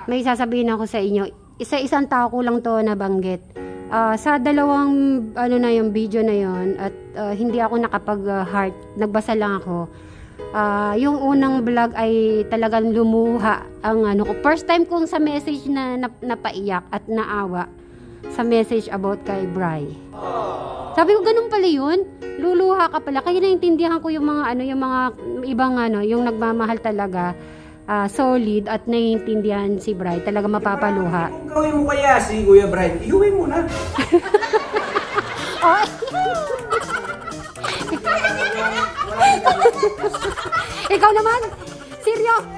may sasabihin ako sa inyo. Isa-isang tao ko lang to nabanggit. Sa dalawang ano na yung video na yon at hindi ako nakapag-heart, nagbasa lang ako. Yung unang vlog ay talagang lumuha ang ano ko. First time kong sa message na napaiyak at naawa sa message about kay Bri. Sabi ko ganun pala yun. Luluha ka pala. Kaya naintindihan ko yung mga ano, yung mga ibang ano, yung nagmamahal talaga. Solid at naiintindihan si Bri. Talaga mapapaluha. Kung gawin mo kaya si Kuya Bri, iuwi mo na. Oh. Ikaw naman,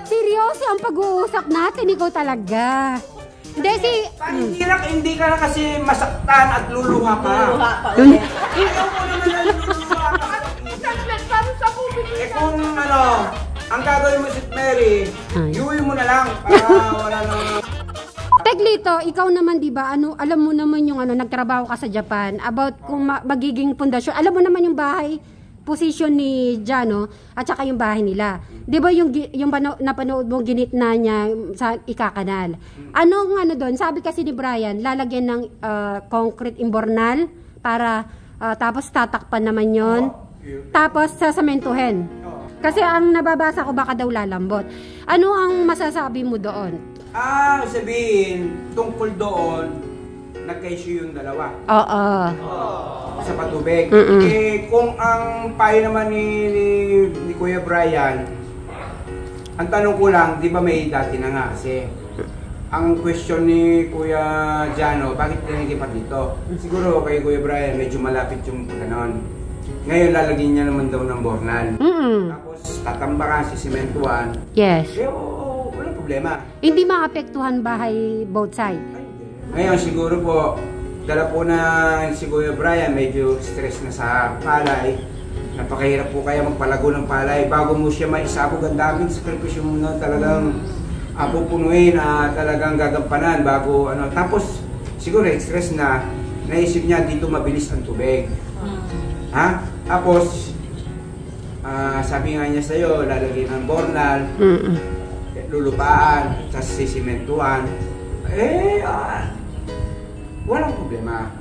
seryoso ang pag-uusap natin. Ikaw talaga. Hindi si... Hindi ka na kasi masaktan at luluha ka. Luluha pa. Ayaw ko naman na luluha ka. Kung ano, ang gagawin mo si Mary, iuwi mo na lang para wala na... Teglito, ikaw naman 'di ba? Ano, alam mo naman yung ano, nagtrabaho ka sa Japan about kung magiging pundasyon. Alam mo naman yung bahay position ni Jano at saka yung bahay nila. 'Di ba yung napanood mo ginitna niya sa ikakanal. Ano doon? Sabi kasi ni Brian, lalagyan ng concrete imbornal para tapos tatakpan naman 'yon. Tapos sasamentuhin. Kasi ang nababasa ko baka daw lalambot. Ano ang masasabi mo doon? Sabihin, tungkol doon, nagka-issue yung dalawa. Oo. Sa patubig. Kung ang payo naman ni Kuya Brian, ang tanong ko lang, di ba may dati na nga kasi, ang question ni Kuya Jano, bakit nilipat dito? Siguro kay Kuya Brian, medyo malapit yung ganon. Ngayon, lalagyan niya naman daw ng bornal. Tapos, tatambakan, sisementuan. Yes. Walang problema. Hindi maapektuhan bahay both side. Ngayon, siguro po, dala po na si Kuya Brian, medyo stress na sa palay. Napakahirap po kaya magpalago ng palay. Bago mo siya maisabog, ang daming sakripisyo mo na talagang pupunuin na talagang gagampanan bago ano. Tapos, siguro stress na, naisip niya dito mabilis ang tubig. Tapos, sabi nga niya sa'yo, lalagyan ng bornal, lulupaan, tapos sisimentuan. Walang problema.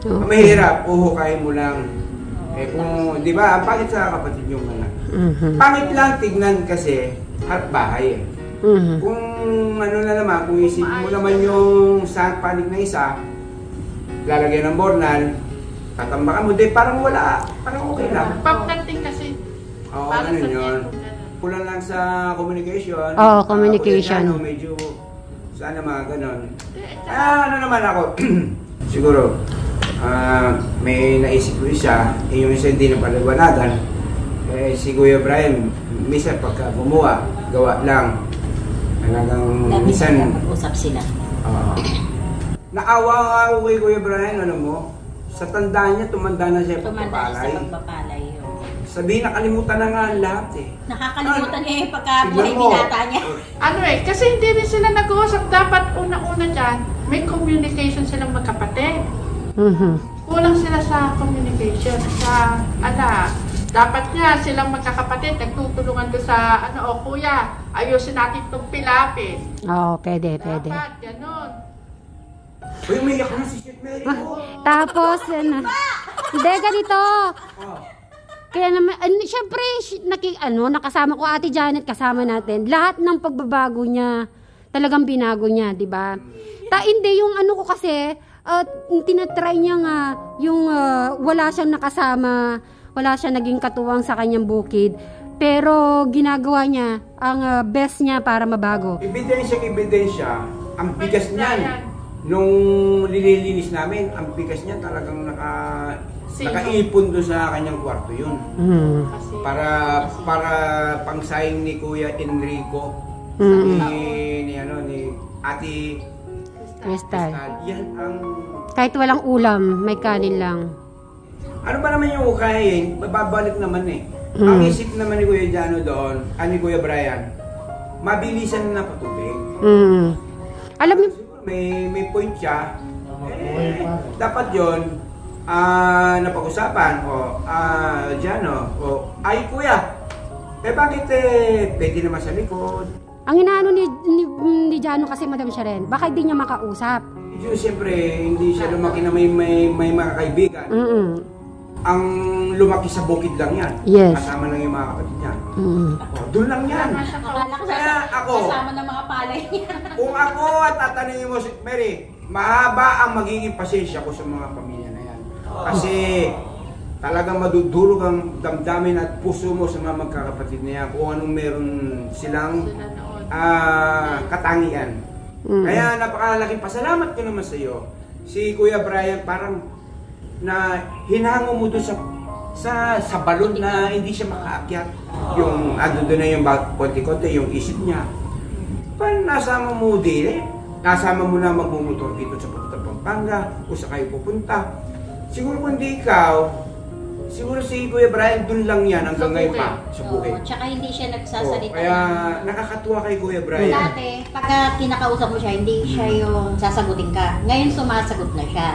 Mahirap, uhukayin mo lang. Kung, di ba, pangit sa kapatid yung anak. Pangit lang tignan kasi, harap bahay Kung ano na naman, kung isipin mo naman yung sand panig na isa, lalagyan ng bornal, tatambakan mo, parang wala, parang okay lang. Pagdating kasi. Oo, ano yun. Kulang lang sa communication. Oo, communication. Medyo, sana mga ganon. Ano naman ako, siguro, may naisip ko isa, yung isa hindi na paliwanagan. Si Kuya Brian, minsan pagka gumawa, gawa lang. Talagang minsan, mag-usap sila. Naawa nga ako kay Kuya Brian, ano mo, sa tanda niya, tumanda na siya pagpapalay. Sa pagpapalay. Sabihin, nakalimutan na nga lahat Nakakalimutan niya yung pagkabuhay binata niya. Kasi hindi rin sila nag-uusap. Dapat una-una dyan, may communication silang magkapatid. Kulang sila sa communication. Dapat nga silang magkakapatid, nagtutulungan ko sa, kuya, ayusin natin itong pilapin. Oo, pwede. Dapat, ganun. Uy, umiyak na si Chef Mary. Tapos, hindi, ganito. Kaya naman, syempre, nakasama ko Ate Janet, kasama natin. Lahat ng pagbabago niya, talagang binago niya, di ba? Hindi, yung ko kasi, tinatry niya nga, yung wala siyang nakasama, wala siyang naging katuwang sa kanyang bukid. Pero ginagawa niya ang best niya para mabago. Ebidensya, ang bigas niyan. Nung nililinis namin, ang bigas niya talagang nakaipon doon sa kanyang kwarto yun. Para pangsayang ni Kuya Enrico, ni Ate Crystal. Yan ang... Kahit walang ulam, may kanin lang. Ano ba naman yung ukahin? Babalik naman Ang isip naman ni Kuya Jano doon, ni Kuya Brian, mabilisan na patubig. Alam mo, may point siya. Dapat yon napag-usapan Jano, ay kuya, bakit pwede naman sa likod, Ang inaano ni Jano kasi, Madam Sharon, baka hindi niya makausap. Yun, siyempre, hindi siya lumaki na may mga kaibigan. Ang lumaki sa bukid lang yan. Yes. Kasama lang yung mga kapatid niya. Doon lang yan. Akala ko Kaya ako, kasama ng mga palay niya. kung ako at tatanungin mo si Mary, mahaba ang magiging pasensya ko sa mga pamilya na yan. Kasi talagang madudulog ang damdamin at puso mo sa mga magkakapatid na yan kung anong meron silang katangian. Kaya napakalaking pasalamat ko naman sa iyo. Si Kuya Brian parang na hinango mo doon sa balon na hindi siya makaakyat. Yung doon na yung konti-konti yung isip niya. Parang nasama mo din nasama mo na magmumotor dito sa Pampanga o sa kayo pupunta. Siguro kung di ikaw, siguro si Kuya Brian doon lang yan hanggang ngayon pa sa bukid. Tsaka hindi siya nagsasalita. Kaya nakakatuwa kay Kuya Brian. Dati, pagka kinakausap mo siya, hindi siya yung sasagutin ka. Ngayon sumasagot na siya.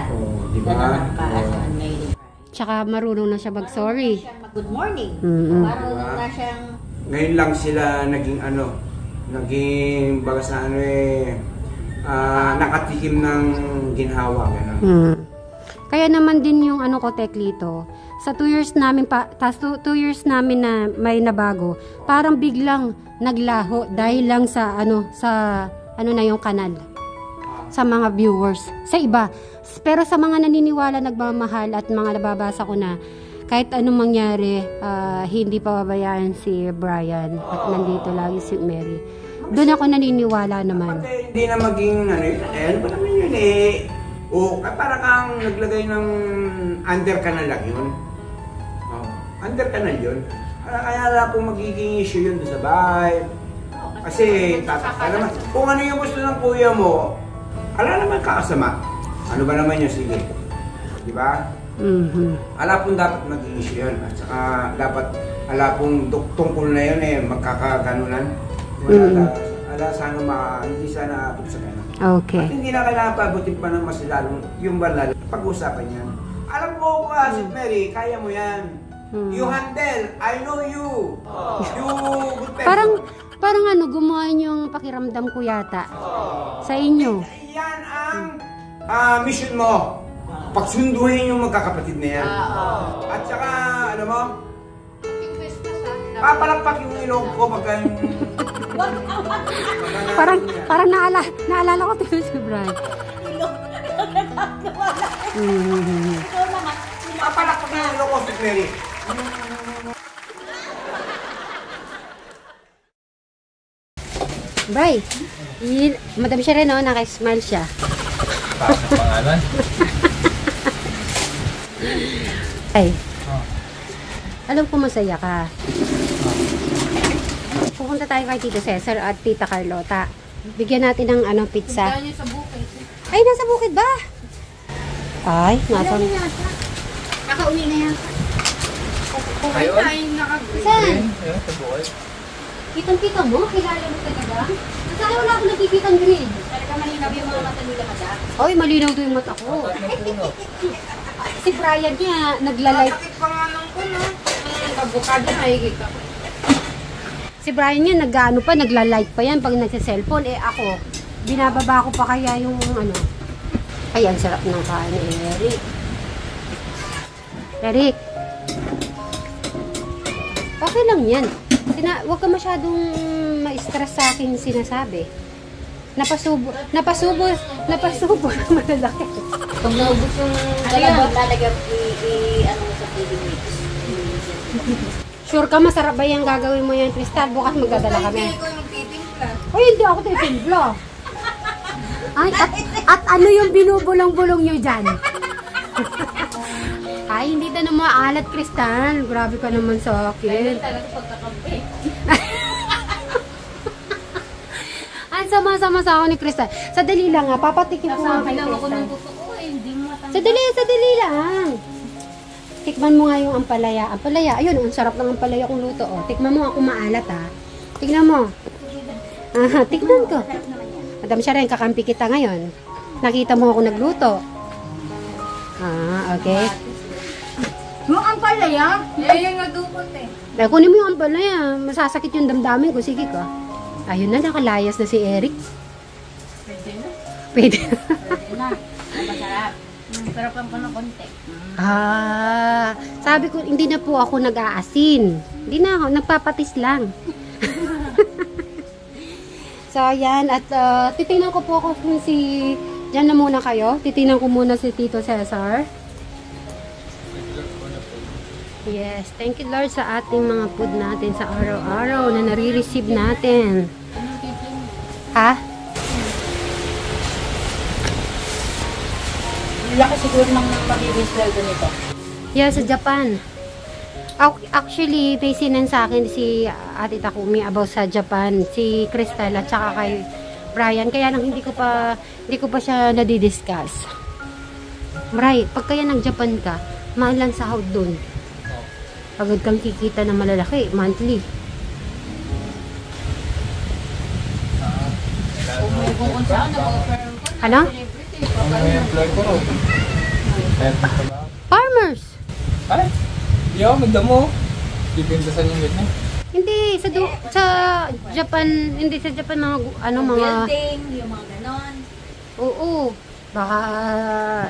Di ba? Ganun ang kaasaan ngayon. Tsaka marunong na siya mag-sorry. Good morning. Marunong na siyang... Ngayon lang sila naging baga sa nakatikim ng ginhawa. Kaya naman din yung ko, Teklito, sa 2 years namin 2 years namin na may nabago, parang biglang naglaho dahil lang sa na yung kanal. Sa mga viewers, sa iba. Pero sa mga naniniwala, nagmamahal at mga nababasa ko na kahit anong mangyari, hindi pababayaan si Brian at nandito lagi si Mary. Doon ako naniniwala naman. Hindi na maging ano ba naman yun para kang naglagay ng under canal lang yun. Under canal yun. Kaya na kung magiging issue yun sa bahay. Kasi naman, kung ano yung gusto ng kuya mo, ala naman kakasama. Ano ba naman yun, sige. Di ba? Ala pong dapat maging issue yun. At saka dapat ala pong tungkol na yun magkakaganunan. Ala sana hindi sana abot sa ganun. Okay. At hindi na kailangan pabutin pa ng mas lalong yung banal. Pag-usapan yan. Alam mo ko si Mary, kaya mo yan. You handle, I know you. You good person. Parang gumawa yung pakiramdam ko yata. Sa inyo. Yan ang mission mo. Pagsunduhin yung magkakapatid na yan. At saka, papalakpak yung ilong ko pagka parang naalala ko tuloy si Brian. Papalakpak yung ilong ko si Mary. Bray, Madam siya rin, naka-smile siya. Pangalan? Ay, alam ko masaya ka. Pupunta tayo kay Tito Cesar at Tita Carlota. Bigyan natin ng pizza. Ay, nasa bukid ba? Ay, nasa... Nakauwi na yan. Ayun? Saan? Ayun, sa buhay. Kitang-kita mo? Kilala mo talaga? Saan wala akong nakikitang green? Talaga malinaw yung mga mata nila, madam. Ay, malinaw to yung mata ko. Si Brian niya, nagla-live. Sakit pa nga nung abukado na higit ako. Si Brian niya, nagla-live pa yan pag nagsa-cellphone. Ako, binababa ko pa kaya yung Ay, ang sarap ng kain ni Eric. Eric. Okay lang yan. Huwag ka masyadong ma-stress sa akin sinasabi. Napasubo na malalaki. Pag naubos yung kalabaw, talaga sa feeding mix. Sure ka, masarap ba yung gagawin mo yan, Crystal? Bukas magdadala kami. Hindi ko yung titimpla. Ay, hindi ako titimpla. Ay, at ano yung binubulong-bulong nyo dyan? Ay, hindi na naman maalat, Crystal. Grabe ka naman sa akin. Talaga pagkakampi. Ang sama-sama sa ako ni Crystal. Sadali lang nga, papatikin ko nga kay Sabi lang ako Crystal. ng totoo hindi mo matanda. Sadali lang. Tikman mo nga yung ampalaya. Ampalaya, ayun, ang sarap ng ampalaya kong luto. Oh. Tikman mo ako maalat, ha. Tignan mo. Tignan ko. Madam siya rin, kakampi kita ngayon. Nakita mo ako nagluto. Okay. Yung ampalaya? Yung nadukot eh. Kunin mo yung ampalaya. Masasakit yung damdamin ko. Sige ko. Ayun na, nakalayas na si Eric. Pwede na. Pwede. Pwede na. Masarap. Pero pang ng konti. Sabi ko, hindi na po ako nag-aasin. Hindi na ako, nagpapatis lang. So, ayan. At titingnan ko po ako kung si... Diyan na muna kayo. Titingnan ko muna si Tito Cesar. Yes. Thank you, Lord, sa ating mga food natin sa araw-araw na nare-receive natin. Ha? Laki siguro ng magiging sweldo nito. Yeah, sa Japan. Actually, may sinan sa akin si Ate Takumi about sa Japan, si Crystal at saka kay Brian. Kaya lang hindi ko pa siya nadidiscuss. Bray, pag kaya nag-Japan ka, mahal lang sahod dun. Pagod kang kikita na malalaki, monthly. Kung saan, nag-offer ko. Ano? Ano yung employ ko? Farmers! Ay, hindi ako magdamo. Pipintasan yung ganyan. Hindi, sa Japan, hindi sa Japan mga, Building, yung mga ganon. oo, baka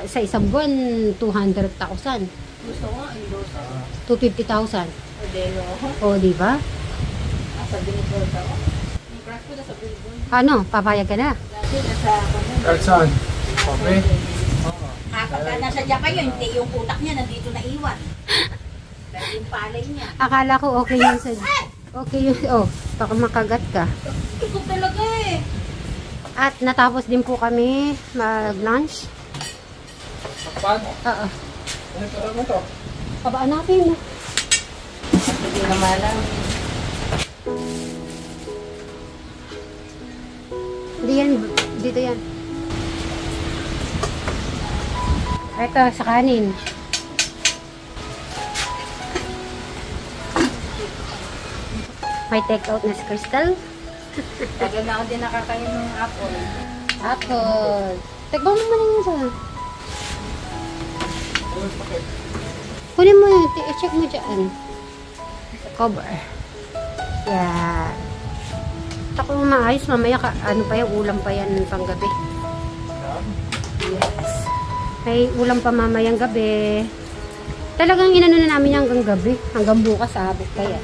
sa isang buwan, 200,000. Gusto ko, endosa. 250,000. Pwede ko. O, di ba? Nasa binigod ako. Yung crush ko nasa binigod. Ano, papayag ka na? Dati nasa Kahit saan? Okay. Pagka nasa Japan yun, hindi yung utak niya nandito na iwan. Dahil yung palay niya. Akala ko okay yun sa... Okay yun, baka makagat ka. Ikaw talaga eh. At natapos din po kami mag-lunch. Paano? Oo. Ano pa mo to? Kabaan natin. Hindi naman lang. Hindi yan, dito yan. Ito, sa kanin. May take out na si Crystal. Tagal na ako din nakakain ng apple. Apple. Tagbang mo naman yun sa... Kunin mo yun. I-check mo dyan. Cover. Yeah. Tako mo maayos. Mamaya ka, ano pa yan, ulam pa yan panggabi. Yes. May ulam pa mamayang gabi. Talagang inano na namin hanggang gabi. Hanggang bukas abot pa yan.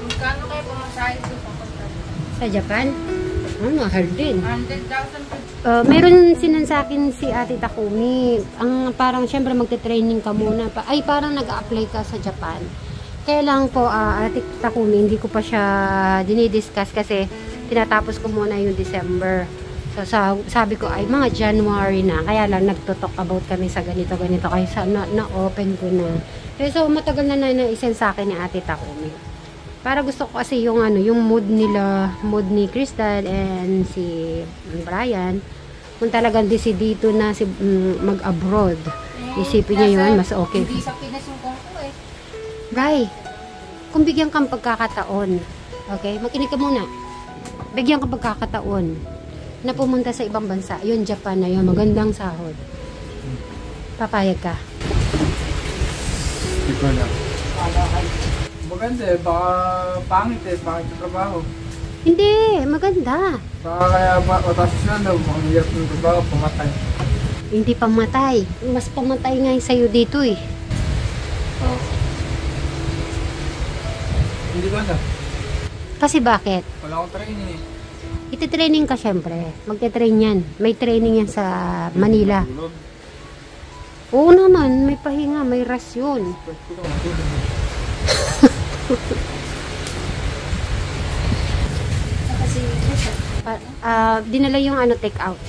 Magkano kayo pumasahe doon papunta? Sa Japan? Mahal din. 100,000 Meron sinan sa akin si Ate Takumi. Ang parang syempre magte-training ka muna pa. Ay parang nag-a-apply ka sa Japan. Kaya lang po Ate Takumi, hindi ko pa siya dinidiscuss kasi tinatapos ko muna yung December. So sabi ko ay mga January na. Kaya lang nagto-talk about kami sa ganito kaya na-open ko na. So matagal na na-isend sa akin ni Ate Takumi. Para gusto ko kasi yung mood nila, mood ni Crystal and si Brian, kung talagang desidito na si mag-abroad. Isipin niya yun, mas okay. Hindi sa Pinas yung kong ko eh. Bri, kung bigyan kang pagkakataon, okay, makinig ka muna. Bigyan kang pagkakataon na pumunta sa ibang bansa, yun Japan na yun, magandang sahod. Papayag ka. Hindi ko na. Maganda eh, baka pangit yung trabaho. Hindi, maganda. Baka kaya matasis na daw, ang hirap ng trabaho, pumatay. Hindi pamatay. Mas pamatay nga yung sa'yo dito eh. Hindi ko na. Kasi bakit? Wala akong training eh. Iti-training ka syempre. Magte-train yan. May training yan sa Manila. Tulog. Oo naman, may pahinga, may rasyon. Dinala yung take out.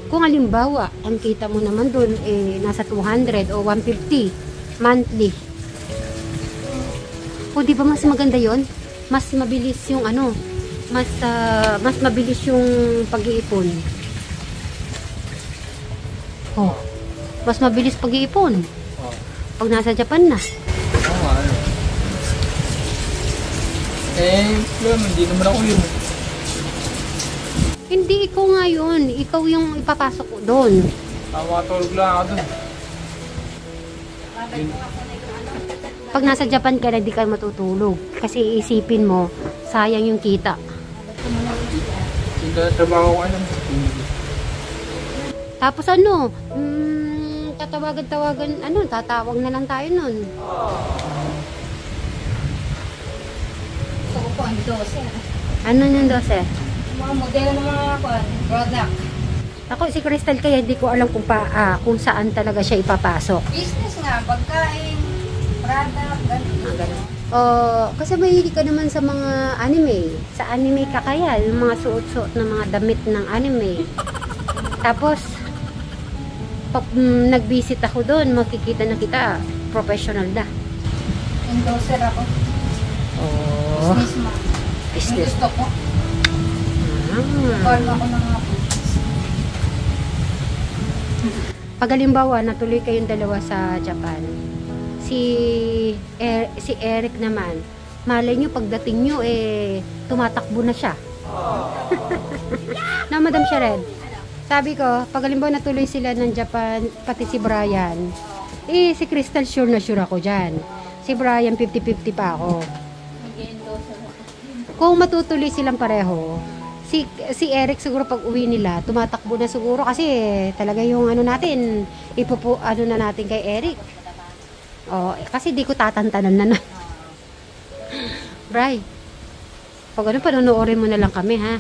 Kung halimbawa, ang kita mo naman dun nasa 200 o 150 monthly. O di ba mas maganda yon? Mas mabilis yung mas mabilis yung pag-iipon. Oh. Mas mabilis pag-iipon. Pag nasa Japan na. Oo nga. Hindi naman ako yun. Hindi, ikaw nga yun. Ikaw yung ipapasok ko doon. Makatulog lang ako dun. Babay ko ako na yung Pag nasa Japan ka na, di ka matutulog. Kasi iisipin mo, sayang yung kita. Trabaho ko ano. Tapos tatawagan, tatawag na lang tayo nun. Gusto ko po ang 12. Ano yung 12? Mga modelo ng mga product. Ako si Crystal kaya hindi ko alam kung saan talaga siya ipapasok. Business nga, pagkain, product, gano'n. Kasi mahilig ka naman sa mga anime. Sa anime ka kaya, yung mga suot-suot na mga damit ng anime. Tapos, pag nag-visit ako doon, makikita na kita, professional na. Endorser ako. Businessman. Business. Yung gusto ko. Call ako ng mga Pag halimbawa, natuloy kayong dalawa sa Japan, si Eric naman, malay nyo, pagdating nyo, tumatakbo na siya. Na, Madam Shared, sabi ko, pag halimbawa natuloy sila ng Japan, pati si Brian, si Crystal sure na sure ako dyan. Si Brian, 50-50 pa ako. Kung matutuloy silang pareho, si Eric siguro pag uwi nila, tumatakbo na siguro kasi talaga yung natin, na natin kay Eric. Kasi di ko tatantanan na. Bray, pag panonoorin mo na lang kami, ha?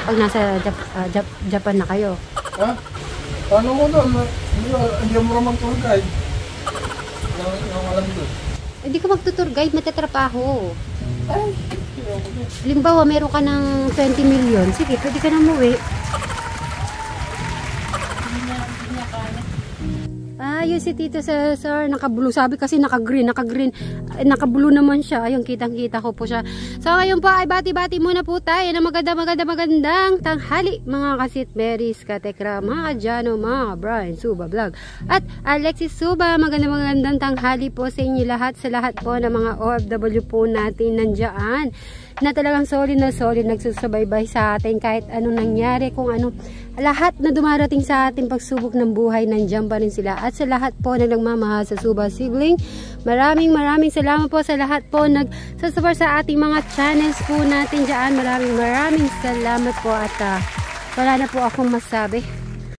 Pag nasa Japan na kayo. Ha? Paano mo doon? Hindi mo naman tour guide. Yung alam doon. Hindi ko magtutour guide, matatrapaho. Halimbawa, meron ka ng 20 million. Sige, pwede ka na umuwi. Yun si Tito Cesar, naka-blue. Sabi kasi naka-green. Naka-blue naman siya. Ayun, kitang-kita ko po siya. So, ngayon po ay bati-bati muna po tayo na magandang tanghali, mga kasitberis, katekra, mga kadyano, mga Brian Suba Vlog. At Alexis Suba, magandang tanghali po sa inyo lahat, sa lahat po ng mga OFW po natin nandiyan, na talagang solid nagsusubaybay sa atin kahit anong nangyari, kung ano, lahat na dumarating sa ating pagsubok ng buhay, nandiyan pa rin sila. At sa lahat po na nagmamahal sa Suba Sibling, maraming salamat po sa lahat po nagsasupport sa ating mga channels po natin dyan. Maraming salamat po at wala na po akong masabi.